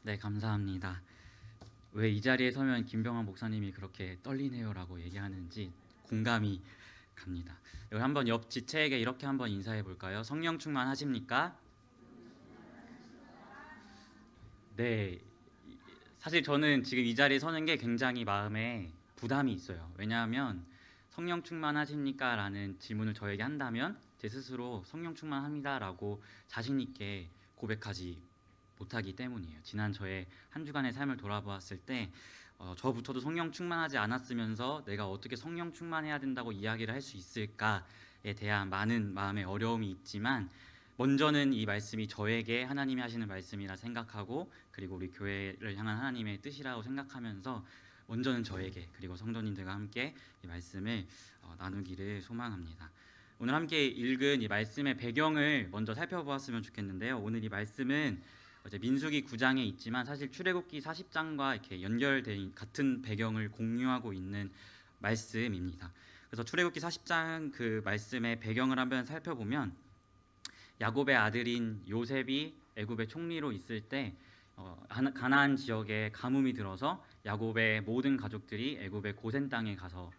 네, 감사합니다. 왜 이 자리에 서면 김병환 목사님이 그렇게 떨리네요라고 얘기하는지 공감이 갑니다. 여기 한번 옆 지체에게 이렇게 한번 인사해 볼까요? 성령 충만하십니까? 네. 사실 저는 지금 이 자리에 서는 게 굉장히 마음에 부담이 있어요. 왜냐하면 성령 충만하십니까? 라는 질문을 저에게 한다면 제 스스로 성령 충만합니다라고 자신 있게 고백하지 못하기 때문이에요. 지난 저의 한 주간의 삶을 돌아보았을 때 저부터도 성령 충만하지 않았으면서 내가 어떻게 성령 충만해야 된다고 이야기를 할 수 있을까에 대한 많은 마음의 어려움이 있지만 먼저는 이 말씀이 저에게 하나님이 하시는 말씀이라 생각하고 그리고 우리 교회를 향한 하나님의 뜻이라고 생각하면서 먼저는 저에게 그리고 성도님들과 함께 이 말씀을 나누기를 소망합니다. 오늘 함께 읽은 이 말씀의 배경을 먼저 살펴보았으면 좋겠는데요. 오늘 이 말씀은 이제 민수기 9장에 있지만 사실 출애굽기 40장과 이렇게 연결된 같은 배경을 공유하고 있는 말씀입니다. 그래서 출애굽기 40장 그 말씀의 배경을 한번 살펴보면 야곱의 아들인 요셉이 애굽의 총리로 있을 때 가나안 지역에 가뭄이 들어서 야곱의 모든 가족들이 애굽의 고센 땅에 가서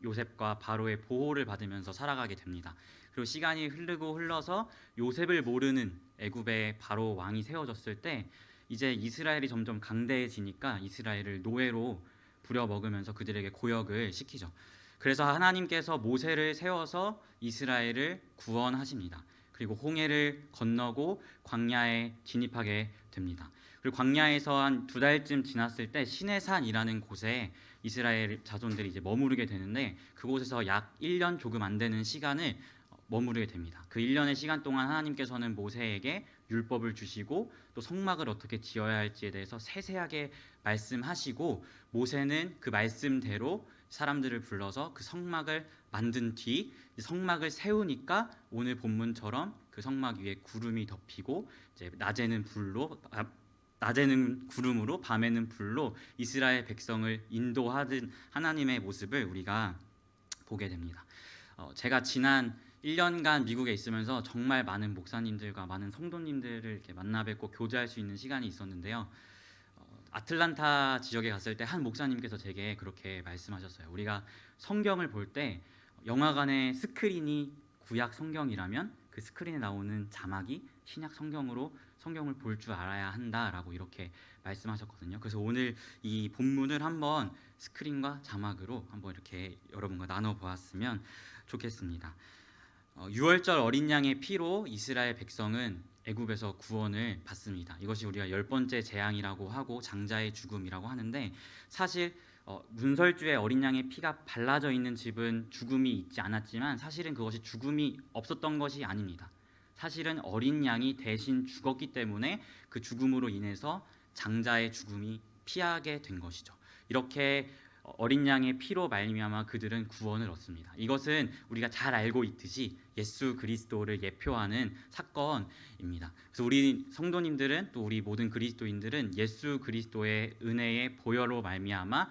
요셉과 바로의 보호를 받으면서 살아가게 됩니다. 그리고 시간이 흐르고 흘러서 요셉을 모르는 애굽의 바로 왕이 세워졌을 때 이제 이스라엘이 점점 강대해지니까 이스라엘을 노예로 부려먹으면서 그들에게 고역을 시키죠. 그래서 하나님께서 모세를 세워서 이스라엘을 구원하십니다. 그리고 홍해를 건너고 광야에 진입하게 됩니다. 그리고 광야에서 한 2달쯤 지났을 때 시내산이라는 곳에 이스라엘 자손들이 이제 머무르게 되는데 그곳에서 약 1년 조금 안 되는 시간을 머무르게 됩니다. 그 1년의 시간 동안 하나님께서는 모세에게 율법을 주시고 또 성막을 어떻게 지어야 할지에 대해서 세세하게 말씀하시고 모세는 그 말씀대로 사람들을 불러서 그 성막을 만든 뒤 성막을 세우니까 오늘 본문처럼 그 성막 위에 구름이 덮이고 이제 낮에는 구름으로 밤에는 불로 이스라엘 백성을 인도하던 하나님의 모습을 우리가 보게 됩니다. 제가 지난 1년간 미국에 있으면서 정말 많은 목사님들과 많은 성도님들을 이렇게 만나 뵙고 교제할 수 있는 시간이 있었는데요. 아틀란타 지역에 갔을 때 한 목사님께서 제게 그렇게 말씀하셨어요. 우리가 성경을 볼 때 영화관의 스크린이 구약 성경이라면 그 스크린에 나오는 자막이 신약 성경으로 성경을 볼 줄 알아야 한다라고 이렇게 말씀하셨거든요. 그래서 오늘 이 본문을 한번 스크린과 자막으로 한번 이렇게 여러분과 나눠 보았으면 좋겠습니다. 6월절 어린 양의 피로 이스라엘 백성은 애굽에서 구원을 받습니다. 이것이 우리가 10번째 재앙이라고 하고 장자의 죽음이라고 하는데 사실 문설주에 어린 양의 피가 발라져 있는 집은 죽음이 있지 않았지만 사실은 그것이 죽음이 없었던 것이 아닙니다. 사실은 어린 양이 대신 죽었기 때문에 그 죽음으로 인해서 장자의 죽음이 피하게 된 것이죠. 이렇게 어린 양의 피로 말미암아 그들은 구원을 얻습니다. 이것은 우리가 잘 알고 있듯이 예수 그리스도를 예표하는 사건입니다. 그래서 우리 성도님들은 또 우리 모든 그리스도인들은 예수 그리스도의 은혜의 보혈로 말미암아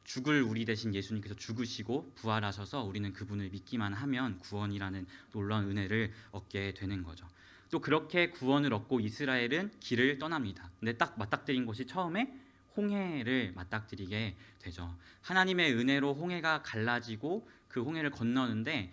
죽을 우리 대신 예수님께서 죽으시고 부활하셔서 우리는 그분을 믿기만 하면 구원이라는 놀라운 은혜를 얻게 되는 거죠. 또 그렇게 구원을 얻고 이스라엘은 길을 떠납니다. 근데 딱 맞닥뜨린 곳이 처음에 홍해를 맞닥뜨리게 되죠. 하나님의 은혜로 홍해가 갈라지고 그 홍해를 건너는데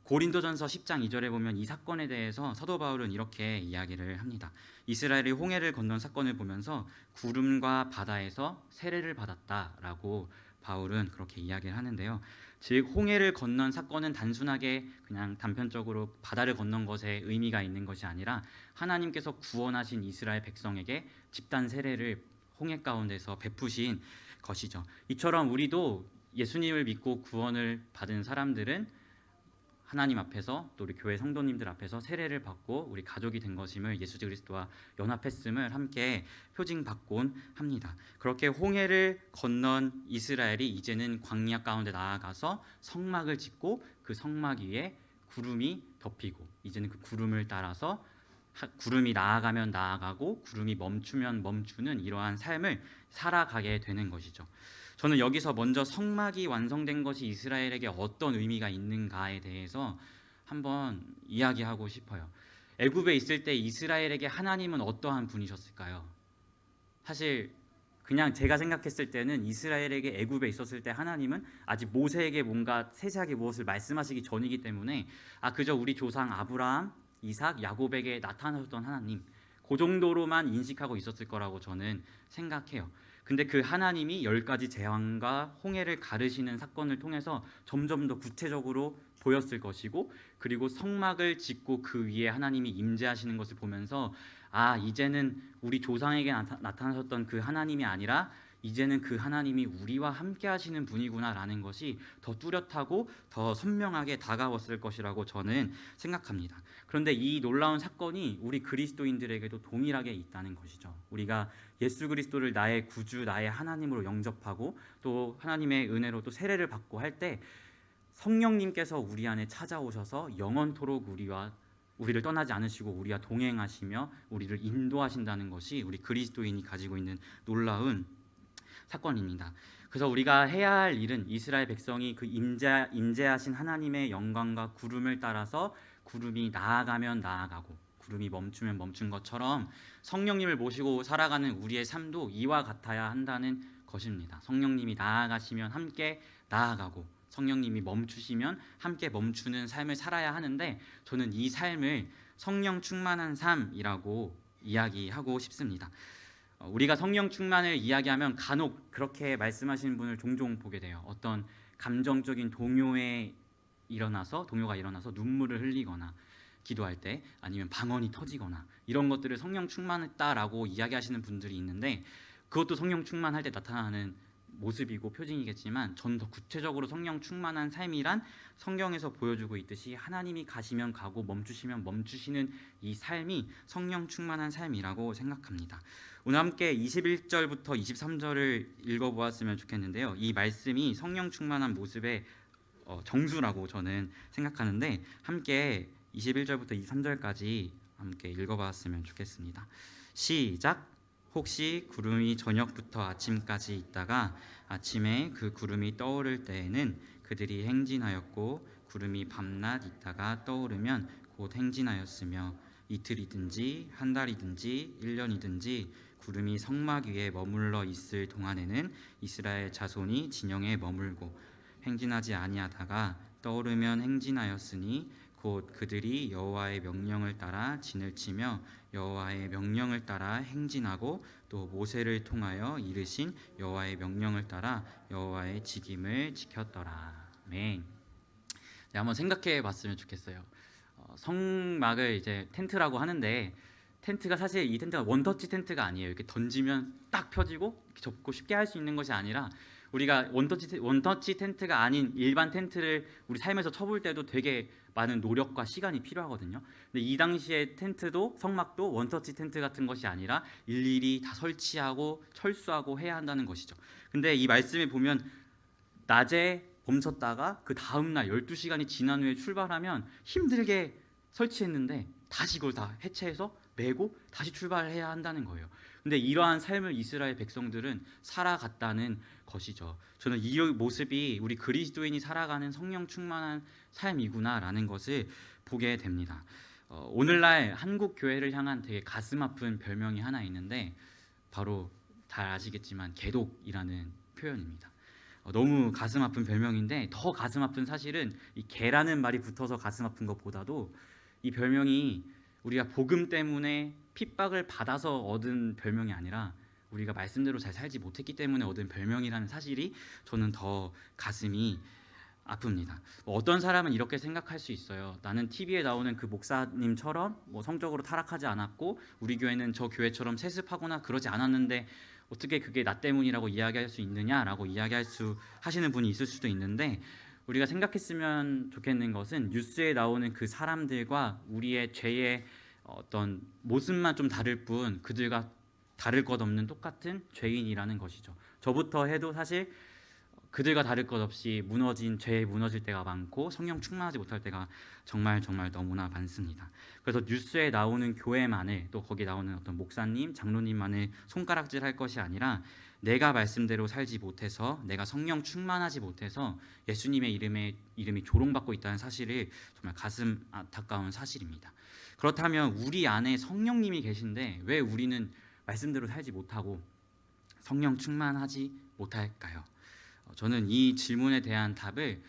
고린도전서 10장 2절에 보면 이 사건에 대해서 사도 바울은 이렇게 이야기를 합니다. 이스라엘이 홍해를 건넌 사건을 보면서 구름과 바다에서 세례를 받았다라고 바울은 그렇게 이야기를 하는데요. 즉 홍해를 건넌 사건은 단순하게 그냥 단편적으로 바다를 건넌 것에 의미가 있는 것이 아니라 하나님께서 구원하신 이스라엘 백성에게 집단 세례를 홍해 가운데서 베푸신 것이죠. 이처럼 우리도 예수님을 믿고 구원을 받은 사람들은 하나님 앞에서 또 우리 교회 성도님들 앞에서 세례를 받고 우리 가족이 된 것임을 예수 그리스도와 연합했음을 함께 표징받곤 합니다. 그렇게 홍해를 건넌 이스라엘이 이제는 광야 가운데 나아가서 성막을 짓고 그 성막 위에 구름이 덮이고 이제는 그 구름을 따라서 구름이 나아가면 나아가고 구름이 멈추면 멈추는 이러한 삶을 살아가게 되는 것이죠. 저는 여기서 먼저 성막이 완성된 것이 이스라엘에게 어떤 의미가 있는가에 대해서 한번 이야기하고 싶어요. 애굽에 있을 때 이스라엘에게 하나님은 어떠한 분이셨을까요? 사실 그냥 제가 생각했을 때는 이스라엘에게 애굽에 있었을 때 하나님은 아직 모세에게 뭔가 세세하게 무엇을 말씀하시기 전이기 때문에 그저 우리 조상 아브라함, 이삭, 야곱에게 나타나셨던 하나님, 그 정도로만 인식하고 있었을 거라고 저는 생각해요. 근데 그 하나님이 10가지 재앙과 홍해를 가르시는 사건을 통해서 점점 더 구체적으로 보였을 것이고, 그리고 성막을 짓고 그 위에 하나님이 임재하시는 것을 보면서 이제는 우리 조상에게 나타나셨던 그 하나님이 아니라 이제는 그 하나님이 우리와 함께 하시는 분이구나라는 것이 더 뚜렷하고 더 선명하게 다가왔을 것이라고 저는 생각합니다. 그런데 이 놀라운 사건이 우리 그리스도인들에게도 동일하게 있다는 것이죠. 우리가 예수 그리스도를 나의 구주, 나의 하나님으로 영접하고 또 하나님의 은혜로 또 세례를 받고 할 때 성령님께서 우리 안에 찾아오셔서 영원토록 우리를 떠나지 않으시고 우리와 동행하시며 우리를 인도하신다는 것이 우리 그리스도인이 가지고 있는 놀라운 사건입니다. 그래서 우리가 해야 할 일은 이스라엘 백성이 그 임재하신 하나님의 영광과 구름을 따라서 구름이 나아가면 나아가고 구름이 멈추면 멈춘 것처럼 성령님을 모시고 살아가는 우리의 삶도 이와 같아야 한다는 것입니다. 성령님이 나아가시면 함께 나아가고 성령님이 멈추시면 함께 멈추는 삶을 살아야 하는데, 저는 이 삶을 성령 충만한 삶이라고 이야기하고 싶습니다. 우리가 성령 충만을 이야기하면 간혹 그렇게 말씀하시는 분을 종종 보게 돼요. 어떤 감정적인 동요가 일어나서 눈물을 흘리거나 기도할 때, 아니면 방언이 터지거나 이런 것들을 성령 충만했다라고 이야기하시는 분들이 있는데, 그것도 성령 충만할 때 나타나는 모습이고 표징이겠지만, 전 더 구체적으로 성령 충만한 삶이란 성경에서 보여주고 있듯이 하나님이 가시면 가고 멈추시면 멈추시는 이 삶이 성령 충만한 삶이라고 생각합니다. 오늘 함께 21절부터 23절을 읽어보았으면 좋겠는데요. 이 말씀이 성령 충만한 모습의 정수라고 저는 생각하는데, 함께 21절부터 23절까지 함께 읽어봤으면 좋겠습니다. 시작. 혹시 구름이 저녁부터 아침까지 있다가 아침에 그 구름이 떠오를 때에는 그들이 행진하였고, 구름이 밤낮 있다가 떠오르면 곧 행진하였으며, 이틀이든지 한 달이든지 1년이든지 구름이 성막 위에 머물러 있을 동안에는 이스라엘 자손이 진영에 머물고, 행진하지 아니하다가 떠오르면 행진하였으니 곧 그들이 여호와의 명령을 따라 진을 치며 여호와의 명령을 따라 행진하고, 또 모세를 통하여 이르신 여호와의 명령을 따라 여호와의 직임을 지켰더라. 아멘. 한번 생각해 봤으면 좋겠어요. 성막을 이제 텐트라고 하는데, 텐트가 사실 이 텐트가 원터치 텐트가 아니에요. 이렇게 던지면 딱 펴지고 이렇게 접고 쉽게 할 수 있는 것이 아니라, 우리가 원터치 텐트가 아닌 일반 텐트를 우리 삶에서 쳐볼 때도 되게 많은 노력과 시간이 필요하거든요. 근데 이 당시에 텐트도 성막도 원터치 텐트 같은 것이 아니라 일일이 다 설치하고 철수하고 해야 한다는 것이죠. 근데 이 말씀에 보면 낮에 멈췄다가 그 다음 날 12시간이 지난 후에 출발하면 힘들게 설치했는데 다시 그걸 다 해체해서 메고 다시 출발해야 한다는 거예요. 근데 이러한 삶을 이스라엘 백성들은 살아갔다는 것이죠. 저는 이 모습이 우리 그리스도인이 살아가는 성령 충만한 삶이구나라는 것을 보게 됩니다. 오늘날 한국 교회를 향한 되게 가슴 아픈 별명이 하나 있는데, 바로 잘 아시겠지만 개독이라는 표현입니다. 너무 가슴 아픈 별명인데, 더 가슴 아픈 사실은 이 개라는 말이 붙어서 가슴 아픈 것보다도 이 별명이 우리가 복음 때문에 핍박을 받아서 얻은 별명이 아니라 우리가 말씀대로 잘 살지 못했기 때문에 얻은 별명이라는 사실이 저는 더 가슴이 아픕니다. 어떤 사람은 이렇게 생각할 수 있어요. 나는 TV에 나오는 그 목사님처럼 성적으로 타락하지 않았고, 우리 교회는 저 교회처럼 세습하거나 그러지 않았는데 어떻게 그게 나 때문이라고 이야기할 수 있느냐라고 하시는 분이 있을 수도 있는데, 우리가 생각했으면 좋겠는 것은 뉴스에 나오는 그 사람들과 우리의 죄의 어떤 모습만 좀 다를 뿐, 그들과 다를 것 없는 똑같은 죄인이라는 것이죠. 저부터 해도 사실 그들과 다를 것 없이 죄에 무너질 때가 많고 성령 충만하지 못할 때가 정말 너무나 많습니다. 그래서 뉴스에 나오는 교회만을, 또 거기 나오는 어떤 목사님, 장로님만을 손가락질할 것이 아니라, 내가 말씀대로 살지 못해서, 내가 성령 충만하지 못해서 예수님의 이름이 조롱받고 있다는 사실을 정말 가슴 안타까운 사실입니다. 그렇다면 우리 안에 성령님이 계신데 왜 우리는 말씀대로 살지 못하고 성령 충만하지 못할까요? 저는 이 질문에 대한 답을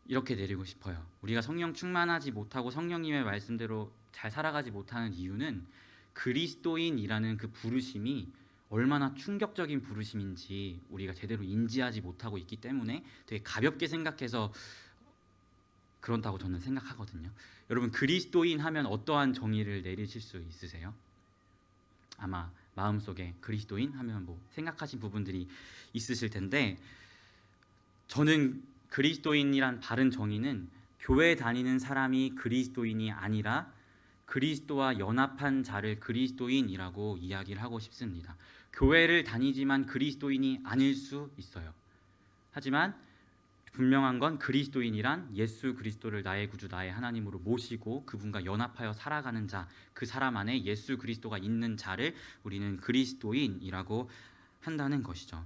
이렇게 내리고 싶어요. 우리가 성령 충만하지 못하고 성령님의 말씀대로 잘 살아가지 못하는 이유는 그리스도인이라는 그 부르심이 얼마나 충격적인 부르심인지 우리가 제대로 인지하지 못하고 있기 때문에 되게 가볍게 생각해서 그런다고 저는 생각하거든요. 여러분, 그리스도인 하면 어떠한 정의를 내리실 수 있으세요? 아마 마음속에 그리스도인 하면 뭐 생각하신 부분들이 있으실 텐데, 저는 그리스도인이란 바른 정의는 교회 다니는 사람이 그리스도인이 아니라 그리스도와 연합한 자를 그리스도인이라고 이야기를 하고 싶습니다. 교회를 다니지만 그리스도인이 아닐 수 있어요. 하지만 분명한 건 그리스도인이란 예수 그리스도를 나의 구주 나의 하나님으로 모시고 그분과 연합하여 살아가는 자, 그 사람 안에 예수 그리스도가 있는 자를 우리는 그리스도인이라고 한다는 것이죠.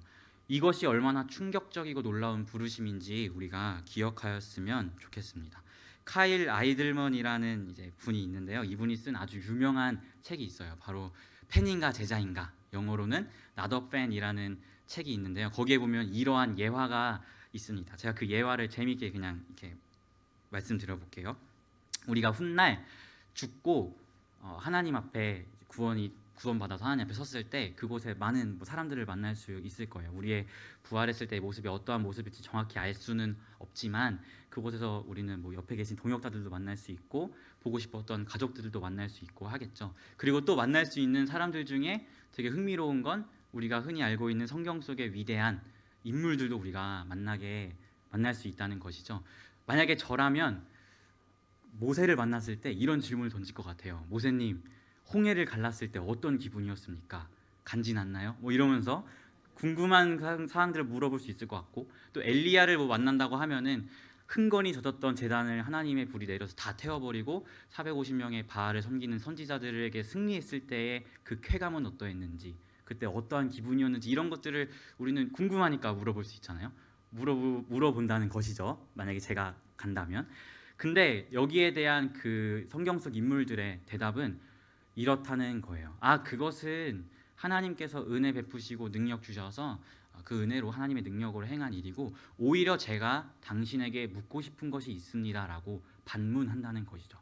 이것이 얼마나 충격적이고 놀라운 부르심인지 우리가 기억하였으면 좋겠습니다. 카일 아이들먼이라는 이제 분이 있는데요. 이분이 쓴 아주 유명한 책이 있어요. 바로 팬인가 제자인가, 영어로는 Not a Fan이라는 책이 있는데요. 거기에 보면 이러한 예화가 있습니다. 제가 그 예화를 재미있게 그냥 이렇게 말씀드려볼게요. 우리가 훗날 죽고 하나님 앞에 구원받아서 하나님 앞에 섰을 때 그곳에 많은 사람들을 만날 수 있을 거예요. 우리의 부활했을 때의 모습이 어떠한 모습일지 정확히 알 수는 없지만 그곳에서 우리는 뭐 옆에 계신 동역자들도 만날 수 있고 보고 싶었던 가족들도 만날 수 있고 하겠죠. 그리고 또 만날 수 있는 사람들 중에 되게 흥미로운 건 우리가 흔히 알고 있는 성경 속의 위대한 인물들도 우리가 만날 수 있다는 것이죠. 만약에 저라면 모세를 만났을 때 이런 질문을 던질 것 같아요. 모세님, 홍해를 갈랐을 때 어떤 기분이었습니까? 간지났나요? 뭐 이러면서 궁금한 사항들을 물어볼 수 있을 것 같고, 또 엘리야를 뭐 만난다고 하면은 흥건히 젖었던 제단을 하나님의 불이 내려서 다 태워버리고 450명의 바알을 섬기는 선지자들에게 승리했을 때의 그 쾌감은 어떠했는지, 그때 어떠한 기분이었는지, 이런 것들을 우리는 궁금하니까 물어볼 수 있잖아요. 물어본다는 것이죠. 만약에 제가 간다면. 근데 여기에 대한 그 성경 속 인물들의 대답은 이렇다는 거예요. 그것은 하나님께서 은혜 베푸시고 능력 주셔서 그 은혜로 하나님의 능력으로 행한 일이고, 오히려 제가 당신에게 묻고 싶은 것이 있습니다라고 반문한다는 것이죠.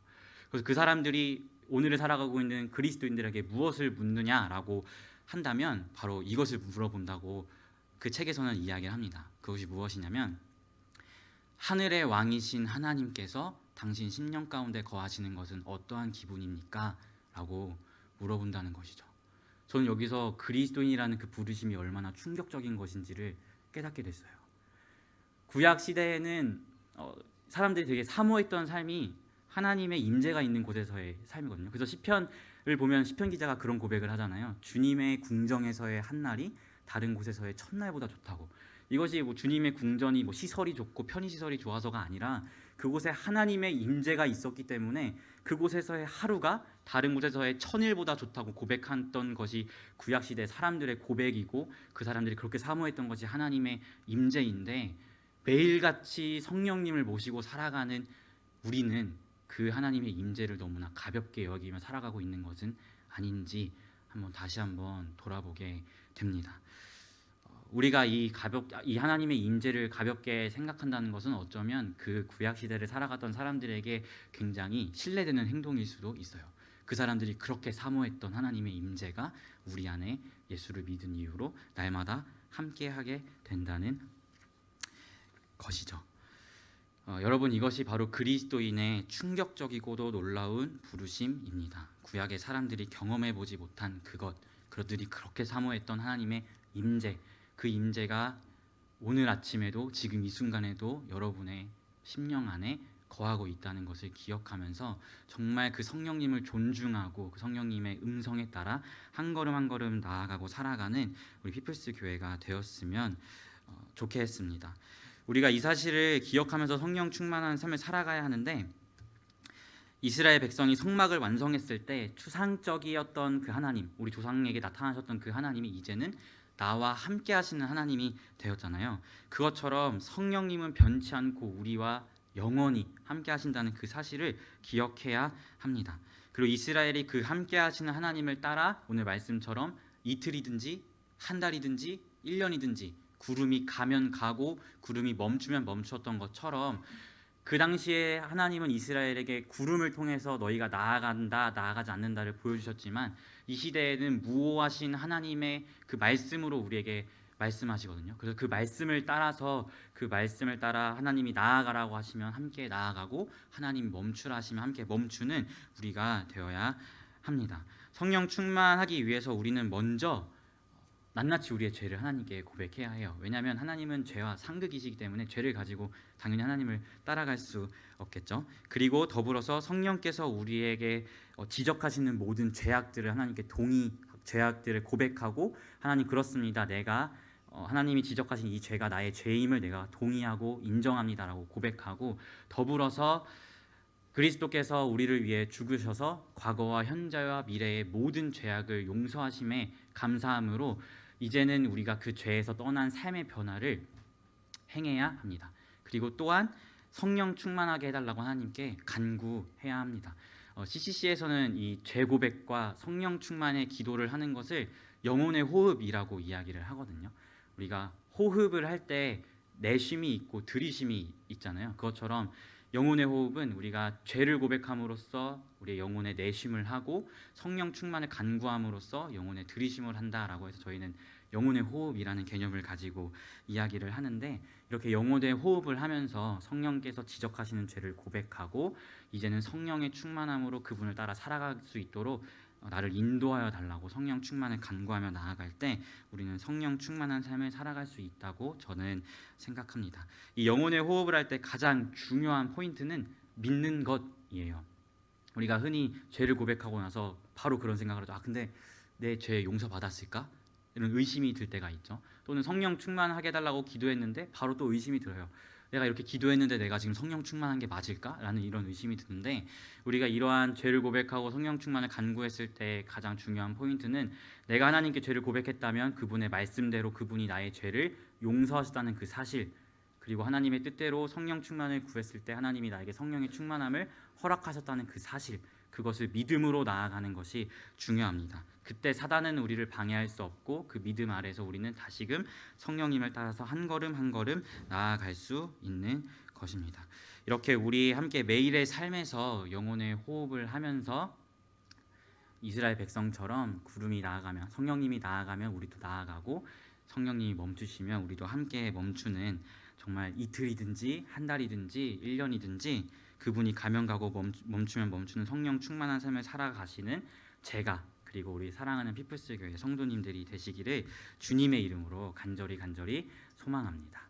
그래서 그 사람들이 오늘을 살아가고 있는 그리스도인들에게 무엇을 묻느냐라고 한다면 바로 이것을 물어본다고 그 책에서는 이야기를 합니다. 그것이 무엇이냐면, 하늘의 왕이신 하나님께서 당신 심령 가운데 거하시는 것은 어떠한 기분입니까? 라고 물어본다는 것이죠. 저는 여기서 그리스도인이라는 그 부르심이 얼마나 충격적인 것인지를 깨닫게 됐어요. 구약 시대에는 사람들이 되게 사모했던 삶이 하나님의 임재가 있는 곳에서의 삶이거든요. 그래서 시편을 보면 시편 기자가 그런 고백을 하잖아요. 주님의 궁정에서의 한 날이 다른 곳에서의 첫날보다 좋다고. 이것이 뭐 주님의 궁전이 뭐 시설이 좋고 편의 시설이 좋아서가 아니라 그곳에 하나님의 임재가 있었기 때문에 그곳에서의 하루가 다른 곳에서의 천일보다 좋다고 고백했던 것이 구약 시대 사람들의 고백이고, 그 사람들이 그렇게 사모했던 것이 하나님의 임재인데, 매일같이 성령님을 모시고 살아가는 우리는 그 하나님의 임재를 너무나 가볍게 여기며 살아가고 있는 것은 아닌지 다시 한번 돌아보게 됩니다. 우리가 이 하나님의 임재를 가볍게 생각한다는 것은 어쩌면 그 구약 시대를 살아갔던 사람들에게 굉장히 신뢰되는 행동일 수도 있어요. 그 사람들이 그렇게 사모했던 하나님의 임재가 우리 안에 예수를 믿은 이후로 날마다 함께하게 된다는 것이죠. 여러분, 이것이 바로 그리스도인의 충격적이고도 놀라운 부르심입니다. 구약의 사람들이 경험해보지 못한 그들이 그렇게 사모했던 하나님의 임재, 그 임재가 오늘 아침에도 지금 이 순간에도 여러분의 심령 안에 거하고 있다는 것을 기억하면서 정말 그 성령님을 존중하고 그 성령님의 음성에 따라 한 걸음 한 걸음 나아가고 살아가는 우리 피플스 교회가 되었으면 좋겠습니다. 우리가 이 사실을 기억하면서 성령 충만한 삶을 살아가야 하는데, 이스라엘 백성이 성막을 완성했을 때 추상적이었던 그 하나님, 우리 조상에게 나타나셨던 그 하나님이 이제는 나와 함께 하시는 하나님이 되었잖아요. 그것처럼 성령님은 변치 않고 우리와 영원히 함께 하신다는 그 사실을 기억해야 합니다. 그리고 이스라엘이 그 함께 하시는 하나님을 따라 오늘 말씀처럼 이틀이든지 한 달이든지 1년이든지 구름이 가면 가고 구름이 멈추면 멈췄던 것처럼 그 당시에 하나님은 이스라엘에게 구름을 통해서 너희가 나아간다 나아가지 않는다를 보여주셨지만 이 시대에는 무호하신 하나님의 그 말씀으로 우리에게 말씀하시거든요. 그래서 그 말씀을 따라 하나님이 나아가라고 하시면 함께 나아가고 하나님 멈추라 하시면 함께 멈추는 우리가 되어야 합니다. 성령 충만하기 위해서 우리는 먼저 낱낱이 우리의 죄를 하나님께 고백해야 해요. 왜냐하면 하나님은 죄와 상극이시기 때문에 죄를 가지고 당연히 하나님을 따라갈 수 없겠죠. 그리고 더불어서 성령께서 우리에게 지적하시는 모든 죄악들을 하나님께 죄악들을 고백하고 하나님 그렇습니다. 내가 하나님이 지적하신 이 죄가 나의 죄임을 내가 동의하고 인정합니다라고 고백하고 더불어서 그리스도께서 우리를 위해 죽으셔서 과거와 현재와 미래의 모든 죄악을 용서하심에 감사함으로 이제는 우리가 그 죄에서 떠난 삶의 변화를 행해야 합니다. 그리고 또한 성령 충만하게 해달라고 하나님께 간구해야 합니다. CCC에서는 이 죄 고백과 성령 충만의 기도를 하는 것을 영혼의 호흡이라고 이야기를 하거든요. 우리가 호흡을 할 때 내쉼이 있고 들이쉼이 있잖아요. 그것처럼 영혼의 호흡은 우리가 죄를 고백함으로써 우리의 영혼의 내쉼을 하고 성령 충만을 간구함으로써 영혼의 들이쉼을 한다라고 해서 저희는 영혼의 호흡이라는 개념을 가지고 이야기를 하는데 이렇게 영혼의 호흡을 하면서 성령께서 지적하시는 죄를 고백하고 이제는 성령의 충만함으로 그분을 따라 살아갈 수 있도록 나를 인도하여 달라고 성령 충만을 간구하며 나아갈 때 우리는 성령 충만한 삶을 살아갈 수 있다고 저는 생각합니다. 이 영혼의 호흡을 할 때 가장 중요한 포인트는 믿는 것이에요. 우리가 흔히 죄를 고백하고 나서 바로 그런 생각을 하죠. 근데 내 죄 용서받았을까? 이런 의심이 들 때가 있죠. 또는 성령 충만하게 해달라고 기도했는데 바로 또 의심이 들어요. 내가 이렇게 기도했는데 내가 지금 성령 충만한 게 맞을까? 라는 이런 의심이 드는데 우리가 이러한 죄를 고백하고 성령 충만을 간구했을 때 가장 중요한 포인트는 내가 하나님께 죄를 고백했다면 그분의 말씀대로 그분이 나의 죄를 용서하셨다는 그 사실, 그리고 하나님의 뜻대로 성령 충만을 구했을 때 하나님이 나에게 성령의 충만함을 허락하셨다는 그 사실, 그것을 믿음으로 나아가는 것이 중요합니다. 그때 사단은 우리를 방해할 수 없고 그 믿음 아래서 우리는 다시금 성령님을 따라서 한 걸음 한 걸음 나아갈 수 있는 것입니다. 이렇게 우리 함께 매일의 삶에서 영혼의 호흡을 하면서 이스라엘 백성처럼 구름이 나아가면 성령님이 나아가면 우리도 나아가고 성령님이 멈추시면 우리도 함께 멈추는 정말 이틀이든지 한 달이든지 1년이든지 그분이 가면 가고 멈추면 멈추는 성령 충만한 삶을 살아가시는 제가 그리고 우리 사랑하는 피플스 교회 성도님들이 되시기를 주님의 이름으로 간절히 소망합니다.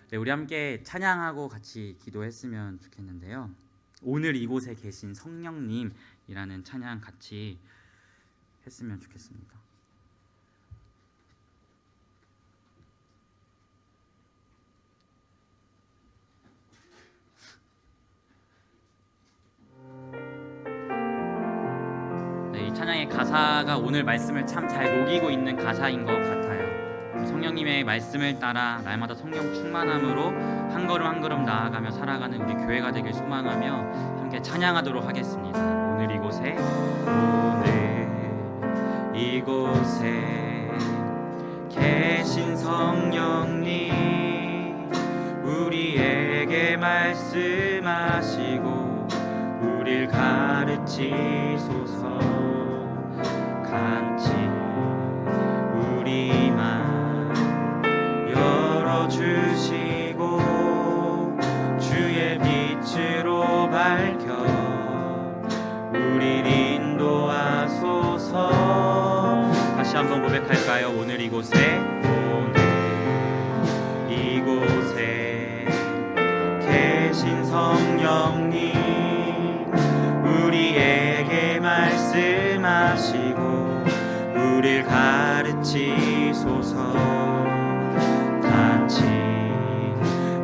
네, 우리 함께 찬양하고 같이 기도했으면 좋겠는데요. 오늘 이곳에 계신 성령님이라는 찬양 같이 했으면 좋겠습니다. 찬양의 가사가 오늘 말씀을 참 잘 녹이고 있는 가사인 것 같아요. 성령님의 말씀을 따라 날마다 성령 충만함으로 한 걸음 한 걸음 나아가며 살아가는 우리 교회가 되길 소망하며 함께 찬양하도록 하겠습니다. 오늘 이곳에 계신 성령님 우리에게 말씀하시고 우릴 가르치소서. 같이 우리 맘 열어주시고 주의 빛으로 밝혀 우릴 인도하소서. 다시 한번 고백할까요? 오늘 이곳에 계신 성령님 우리에게 말씀하시고 우릴 가르치소서. 같이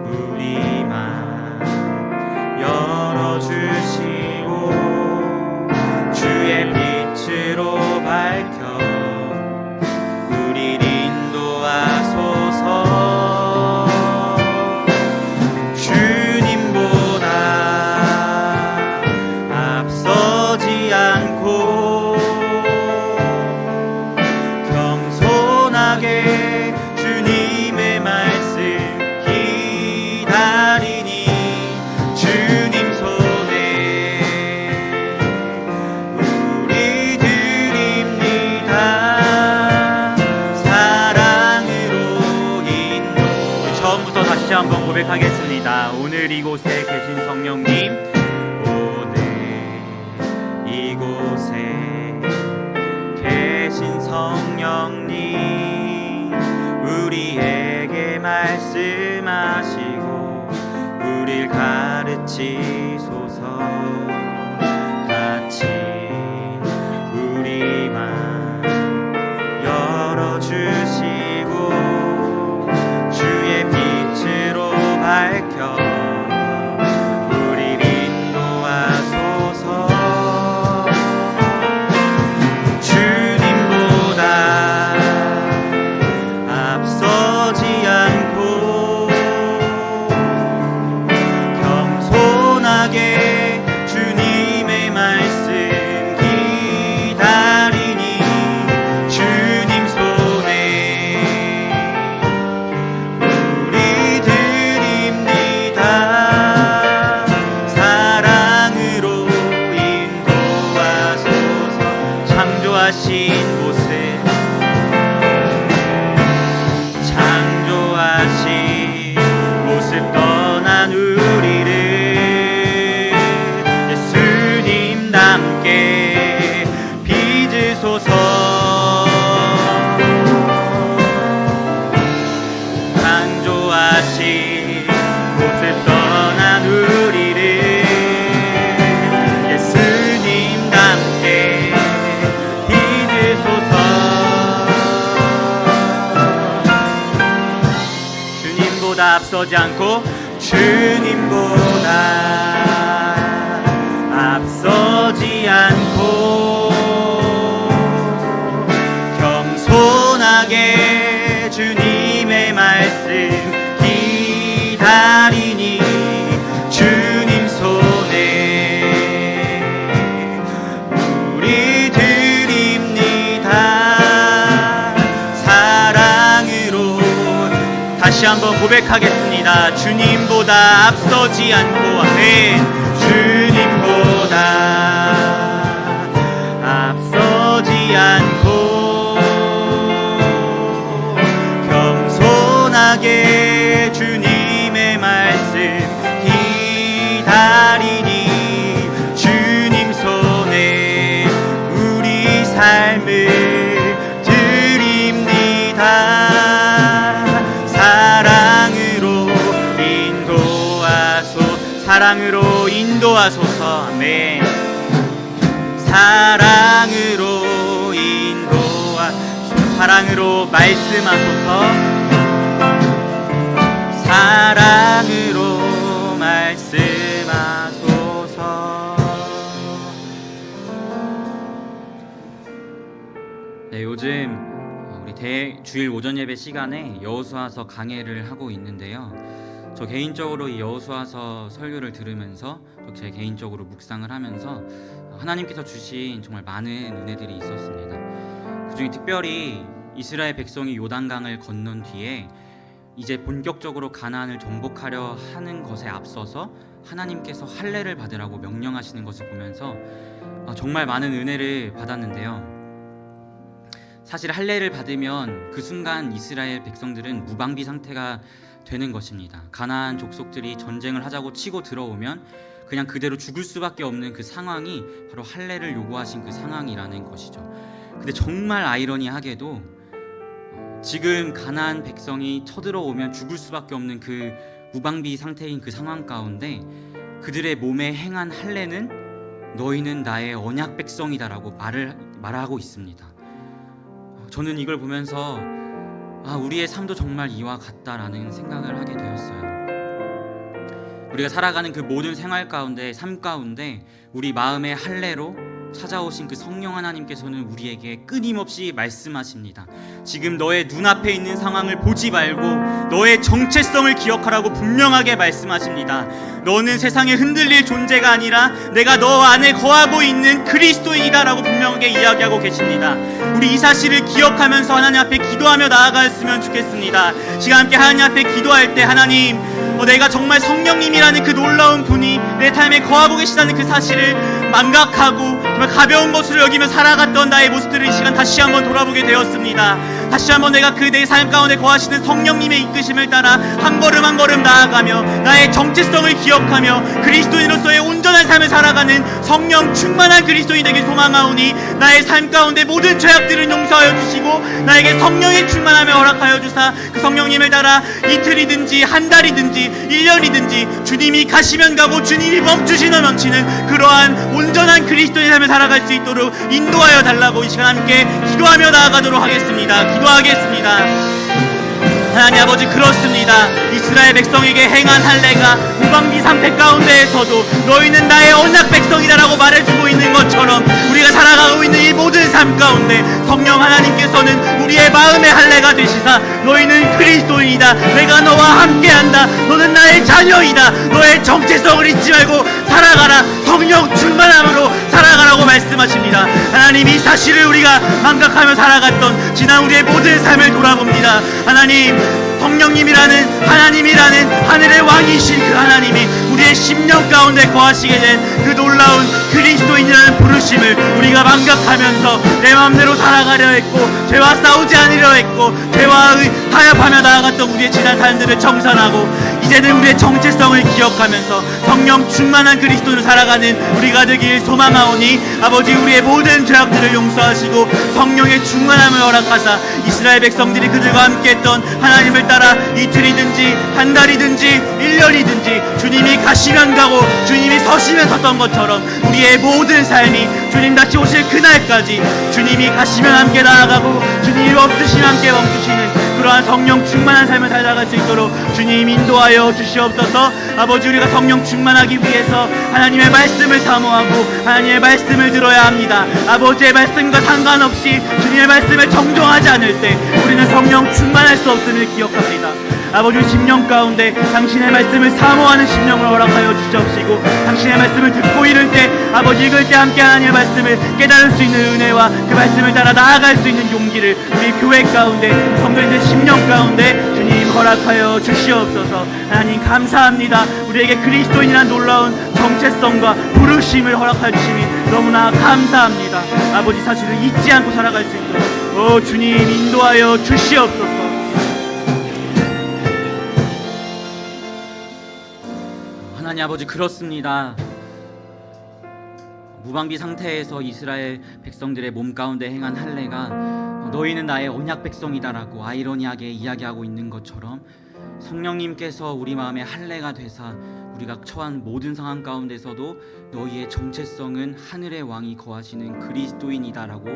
우리 맘 열어주시고 주의 빛으로 밝혀 우릴 인도하소서. 주님보다 앞서지 않고 겸손하게 고백하겠습니다. 오늘 이곳에 계신 성령님, 오늘 이곳에 계신 성령님, 우리에게 말씀하시고 우릴 가르치소서. 같이 우리만 열어주시고 주의 빛으로 밝혀 우릴 인도하소서. 주님보다 앞서지 않고 겸손하게 주님의 말씀 기다리니 주님 손에 우리 드립니다. 사랑으로 인도하소서. 창조하신 모습, 창조하신 모습 떠난 우리를 예수님답게 빚으소서. 창조하신 모습 떠난 우리를 예수님답게 빚으소서. 주님보다 앞서지 않고 주님보다 앞서지 않고 겸손하게 주님의 말씀 기다리니 주님 손에 우리 드립니다. 사랑으로 다시 한번 고백하겠습니다. 주님보다 앞서지 않고, 아멘. 주님보다 앞서지 않고 겸손하게 주님의 말씀 기다리니 주님 손에 우리 삶을 드립니다. 사랑으로 인도하소서. 아멘. 사랑으로 사랑으로 말씀하소서. 사랑으로 말씀하소서. 네, 요즘 우리 주일 오전 예배 시간에 여호수아서 강해를 하고 있는데요. 저 개인적으로 이 여호수아서 설교를 들으면서 제 개인적으로 묵상을 하면서 하나님께서 주신 정말 많은 은혜들이 있었습니다. 그중에 특별히 이스라엘 백성이 요단강을 건넌 뒤에 이제 본격적으로 가나안을 정복하려 하는 것에 앞서서 하나님께서 할례를 받으라고 명령하시는 것을 보면서 정말 많은 은혜를 받았는데요. 사실 할례를 받으면 그 순간 이스라엘 백성들은 무방비 상태가 되는 것입니다. 가나안 족속들이 전쟁을 하자고 치고 들어오면 그냥 그대로 죽을 수밖에 없는 그 상황이 바로 할례를 요구하신 그 상황이라는 것이죠. 근데 정말 아이러니하게도 지금 가나안 백성이 쳐들어오면 죽을 수밖에 없는 그 무방비 상태인 그 상황 가운데 그들의 몸에 행한 할례는 너희는 나의 언약 백성이다라고 말하고 있습니다. 저는 이걸 보면서 우리의 삶도 정말 이와 같다라는 생각을 하게 되었어요. 우리가 살아가는 그 모든 생활 가운데, 삶 가운데 우리 마음의 할례로 찾아오신 그 성령 하나님께서는 우리에게 끊임없이 말씀하십니다. 지금 너의 눈앞에 있는 상황을 보지 말고 너의 정체성을 기억하라고 분명하게 말씀하십니다. 너는 세상에 흔들릴 존재가 아니라 내가 너 안에 거하고 있는 그리스도인이다라고 분명하게 이야기하고 계십니다. 우리 이 사실을 기억하면서 하나님 앞에 기도하며 나아갔으면 좋겠습니다. 시간 함께 하나님 앞에 기도할 때 하나님, 내가 정말 성령님이라는 그 놀라운 분이 내 삶에 거하고 계시다는 그 사실을 망각하고 정말 가벼운 것으로 여기며 살아갔던 나의 모습들을 이 시간 다시 한번 돌아보게 되었습니다. 다시 한번 내가 그 내 삶 가운데 거하시는 성령님의 이끄심을 따라 한 걸음 한 걸음 나아가며 나의 정체성을 기억하며 그리스도인으로서의 온전한 삶을 살아가는 성령 충만한 그리스도인이 되길 소망하오니 나의 삶 가운데 모든 죄악들을 용서하여 주시고 나에게 성령의 충만함을 허락하여 주사 그 성령님을 따라 이틀이든지 한 달이든지 1년이든지 주님이 가시면 가고 주님이 멈추시면 멈추는 그러한 온전한 그리스도인의 삶을 살아갈 수 있도록 인도하여 달라고 이 시간 함께 기도하며 나아가도록 하겠습니다. 기도하겠습니다. 하나님 아버지, 그렇습니다. 이스라엘 백성에게 행한 할례가 무방비 상태 가운데에서도 너희는 나의 언약 백성이다라고 말해주고 있는 것처럼 우리가 살아가고 있는 이 모든 삶 가운데 성령 하나님께서는 우리의 마음의 할례가 되시사 너희는 그리스도인이다, 내가 너와 함께한다, 너는 나의 자녀이다, 너의 정체성을 잊지 말고 살아가라, 성령 충만함으로 살아가라고 말씀하십니다. 하나님, 이 사실을 우리가 망각하며 살아갔던 지난 우리의 모든 삶을 돌아봅니다. 하나님, 성령님이라는 하나님이라는 하늘의 왕이신 그 하나님이 우리의 심령 가운데 거하시게 된 그 놀라운 그리스도인이라는 부르심을 우리가 망각하면서 내 마음대로 살아가려 했고 죄와 싸우지 않으려 했고 죄와 타협하며 나아갔던 우리의 지난 삶들을 청산하고 이제는 우리의 정체성을 기억하면서 성령 충만한 그리스도를 살아가는 우리가 되길 소망하오니 아버지, 우리의 모든 죄악들을 용서하시고 성령의 충만함을 허락하사 이스라엘 백성들이 그들과 함께했던 하나님을 따라 이틀이든지 한 달이든지 1년이든지 주님이 가시면 가고 주님이 서시면 섰던 것처럼 우리의 모든 삶이 주님 다시 오실 그날까지 주님이 가시면 함께 나아가고 주님이 멈추시면 함께 멈추시는 그러한 성령 충만한 삶을 살아갈 수 있도록 주님 인도하여 주시옵소서. 아버지, 우리가 성령 충만하기 위해서 하나님의 말씀을 사모하고 하나님의 말씀을 들어야 합니다. 아버지의 말씀과 상관없이 주님의 말씀을 정정하지 않을 때 우리는 성령 충만할 수 없음을 기억합니다. 아버지, 심령 가운데 당신의 말씀을 사모하는 심령을 허락하여 주시옵시고 당신의 말씀을 듣고 이를 때 아버지, 읽을 때 함께 하나님의 말씀을 깨달을 수 있는 은혜와 그 말씀을 따라 나아갈 수 있는 용기를 우리 교회 가운데 성도님들 심령 가운데 주님 허락하여 주시옵소서. 하나님 감사합니다. 우리에게 그리스도인이라는 놀라운 정체성과 부르심을 허락하여 주시니 너무나 감사합니다. 아버지, 사실을 잊지 않고 살아갈 수 있도록 주님 인도하여 주시옵소서. 하나님 아버지, 그렇습니다. 무방비 상태에서 이스라엘 백성들의 몸 가운데 행한 할례가 너희는 나의 언약 백성이다라고 아이러니하게 이야기하고 있는 것처럼 성령님께서 우리 마음에 할례가 되사 우리가 처한 모든 상황 가운데서도 너희의 정체성은 하늘의 왕이 거하시는 그리스도인이다라고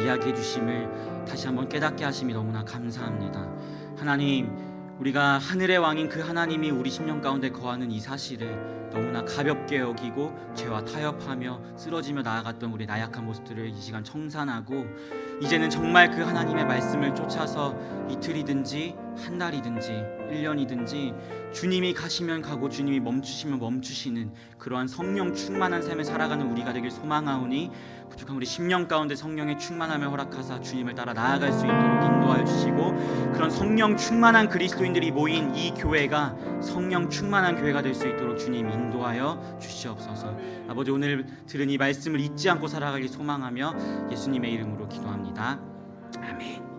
이야기해 주심을 다시 한번 깨닫게 하심이 너무나 감사합니다. 하나님, 우리가 하늘의 왕인 그 하나님이 우리 심령 가운데 거하는 이 사실을 너무나 가볍게 여기고 죄와 타협하며 쓰러지며 나아갔던 우리 나약한 모습들을 이 시간 청산하고 이제는 정말 그 하나님의 말씀을 쫓아서 이틀이든지 한 달이든지 1년이든지 주님이 가시면 가고 주님이 멈추시면 멈추시는 그러한 성령 충만한 삶을 살아가는 우리가 되길 소망하오니 부족한 우리 심령 가운데 성령의 충만함을 허락하사 주님을 따라 나아갈 수 있도록 인도하여 주시고 그런 성령 충만한 그리스도인들이 모인 이 교회가 성령 충만한 교회가 될 수 있도록 주님 인도하여 주시옵소서. 아버지, 오늘 들은 이 말씀을 잊지 않고 살아가길 소망하며 예수님의 이름으로 기도합니다. 아멘.